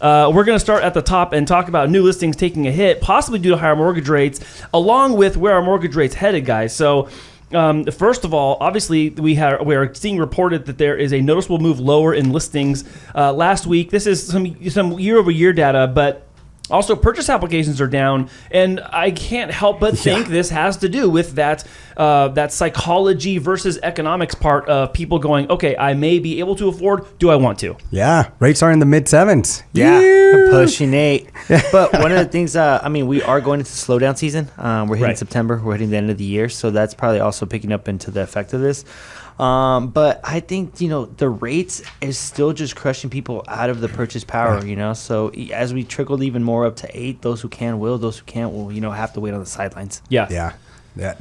we're going to start at the top and talk about new listings taking a hit, possibly due to higher mortgage rates, along with where our mortgage rates headed, guys. So first of all, obviously, we are seeing reported that there is a noticeable move lower in listings last week. This is some year-over-year data, but also, purchase applications are down, and I can't help but think this has to do with that psychology versus economics part of people going, okay, I may be able to afford. Do I want to? Yeah, rates are in the mid-sevens. Yeah, pushing 8. But one of the things, we are going into slowdown season. We're hitting September. We're hitting the end of the year, so that's probably also picking up into the effect of this. But I think, the rates is still just crushing people out of the purchase power, So as we trickled even more up to 8, those who can will, those who can't will, have to wait on the sidelines. Yeah,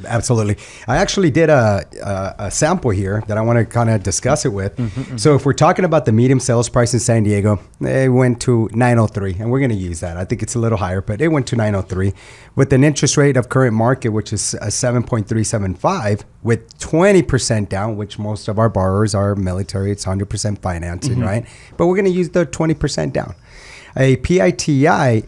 absolutely. I actually did a sample here that I want to kind of discuss it with. So if we're talking about the median sales price in San Diego, it went to 903, and we're going to use that. I think it's a little higher, but it went to 903 with an interest rate of current market, which is 7.375 with 20% down, which most of our borrowers are military. It's 100% financing, right? But we're going to use the 20% down. A PITI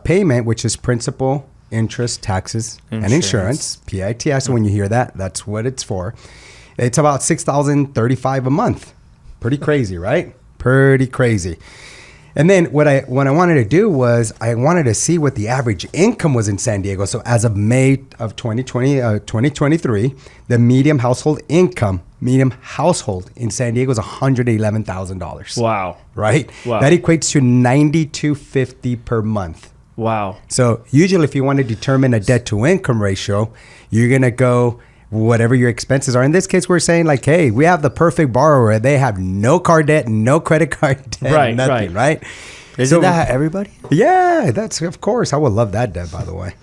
payment, which is principal, interest, taxes, and insurance. PITI. So when you hear that, that's what it's for. It's about $6,035 a month. Pretty crazy, right? Pretty crazy. And then what I wanted to do was I wanted to see what the average income was in San Diego. So as of May of 2023, the median household in San Diego is $111,000. Wow. Right? Wow. That equates to $92.50 per month. Wow. So usually if you want to determine a debt to income ratio, you're going to go whatever your expenses are. In this case, we're saying like, hey, we have the perfect borrower. They have no car debt, no credit card debt, nothing, right? Isn't that everybody? Yeah, that's, of course. I would love that debt, by the way.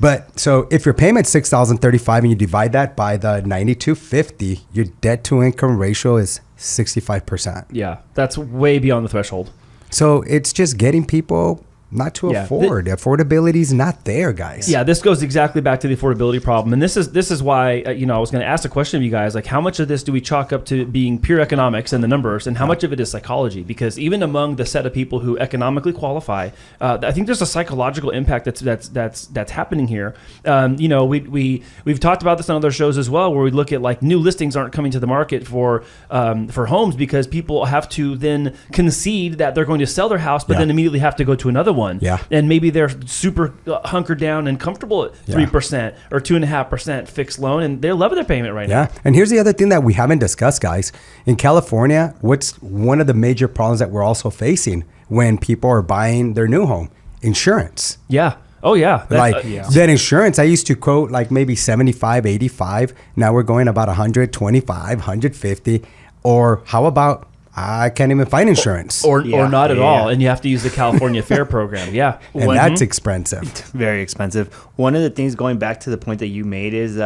But so if your payment's $6,035 and you divide that by the $92.50, your debt to income ratio is 65%. Yeah, that's way beyond the threshold. So it's just getting people not to afford. Affordability is not there, guys. Yeah, this goes exactly back to the affordability problem. And this is why, I was going to ask a question of you guys, like how much of this do we chalk up to being pure economics and the numbers, and how much of it is psychology? Because even among the set of people who economically qualify, I think there's a psychological impact that's happening here. We've talked about this on other shows as well, where we look at like new listings aren't coming to the market for homes because people have to then concede that they're going to sell their house, but then immediately have to go to another one. Yeah. And maybe they're super hunkered down and comfortable at 3% or 2.5% fixed loan, and they're loving their payment right now. Yeah. And here's the other thing that we haven't discussed, guys. In California, what's one of the major problems that we're also facing when people are buying their new home? Insurance. Yeah. Oh, yeah. That insurance, I used to quote like maybe 75, 85. Now we're going about 125, 150. Or how about I can't even find insurance. Or not at all. And you have to use the California Fair program. Yeah. And that's expensive. Very expensive. One of the things, going back to the point that you made, is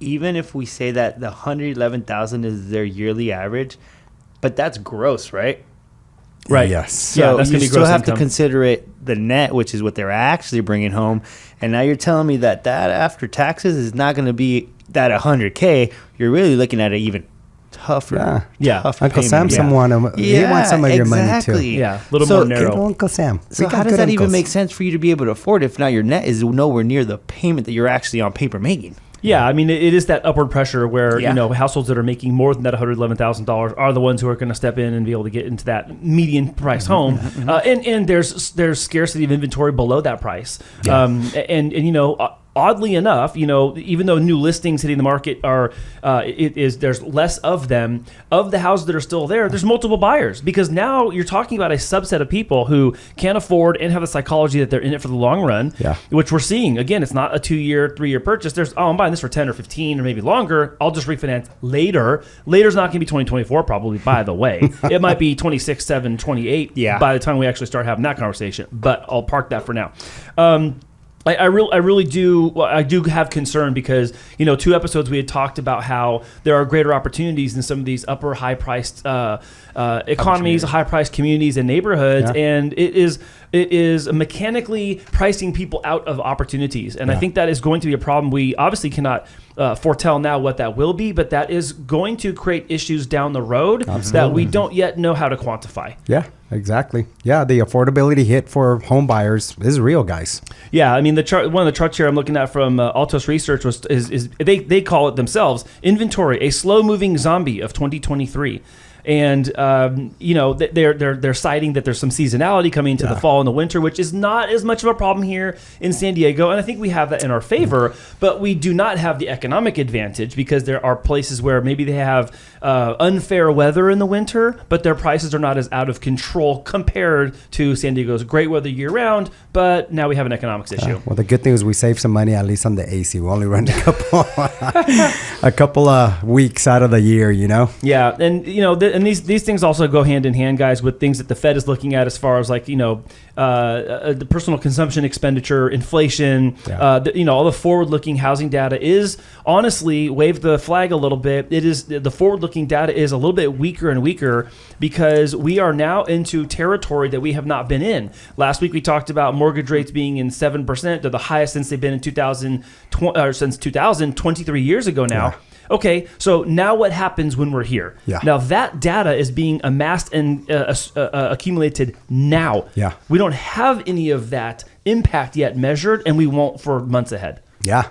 even if we say that the $111,000 is their yearly average, but that's gross, right? Right. Yes. So you still have to consider it the net, which is what they're actually bringing home. And now you're telling me that after taxes is not going to be that $100K. You're really looking at it even tougher. Uncle Sam, he wants some of your money too. Yeah, a little more narrow. Uncle Sam. So how does that even make sense for you to be able to afford it if now your net is nowhere near the payment that you're actually on paper making? Yeah, I mean, it is that upward pressure where, households that are making more than that $111,000 are the ones who are going to step in and be able to get into that median price home. And there's scarcity of inventory below that price. Oddly enough, even though new listings hitting the market there's less of them, of the houses that are still there, there's multiple buyers, because now you're talking about a subset of people who can't afford and have the psychology that they're in it for the long run, which we're seeing. Again, it's not a 2-year, 3-year purchase. I'm buying this for 10 or 15 or maybe longer. I'll just refinance later. Later's not going to be 2024 probably, by the way. It might be 26, 7, 28 by the time we actually start having that conversation, but I'll park that for now. I really do have concern because, 2 episodes we had talked about how there are greater opportunities in some of these upper high-priced economies, high-priced communities and neighborhoods, and it is mechanically pricing people out of opportunities. And I think that is going to be a problem. We obviously cannot foretell now what that will be, but that is going to create issues down the road that we don't yet know how to quantify. Yeah, exactly. Yeah, the affordability hit for home buyers is real, guys. Yeah, I mean the chart. One of the charts here I'm looking at from Altos Research is they call it themselves inventory, a slow moving zombie of 2023. And they're citing that there's some seasonality coming into the fall and the winter, which is not as much of a problem here in San Diego. And I think we have that in our favor, but we do not have the economic advantage because there are places where maybe they have unfair weather in the winter, but their prices are not as out of control compared to San Diego's great weather year round. But now we have an economics issue. Well, the good thing is we save some money at least on the AC. We only run a couple of weeks out of the year, Yeah, and and these things also go hand in hand, guys, with things that the Fed is looking at as far as like the personal consumption expenditure, inflation, all the forward-looking housing data is honestly waved the flag a little bit. It is the forward-looking data is a little bit weaker and weaker because we are now into territory that we have not been in. Last week we talked about mortgage rates being in 7%. They're the highest since they've been in 23 years ago now. Yeah. Okay, so now what happens when we're here? Yeah. Now that data is being amassed and accumulated now. Yeah. We don't have any of that impact yet measured, and we won't for months ahead. Yeah,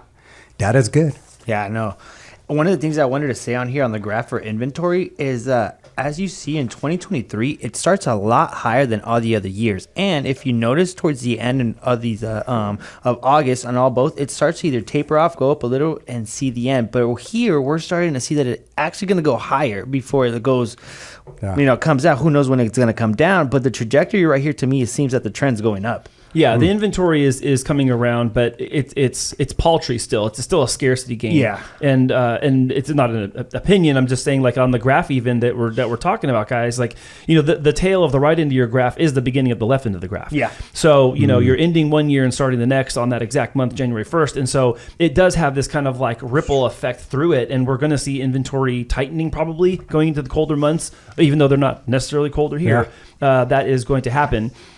data's good. Yeah, no. One of the things I wanted to say on here on the graph for inventory is as you see in 2023, it starts a lot higher than all the other years. And if you notice towards the end of these of August on both, it starts to either taper off, go up a little, and see the end. But here we're starting to see that it's actually going to go higher before it goes, comes out. Who knows when it's going to come down? But the trajectory right here to me, it seems that the trend's going up. Yeah, the inventory is coming around, but it's paltry still. It's still a scarcity game. Yeah, and it's not an opinion. I'm just saying, like on the graph even that we're talking about, guys. Like the tail of the right end of your graph is the beginning of the left end of the graph. Yeah. So you're ending one year and starting the next on that exact month, January 1st, and so it does have this kind of like ripple effect through it, and we're going to see inventory tightening probably going into the colder months, even though they're not necessarily colder here. Yeah. That is going to happen.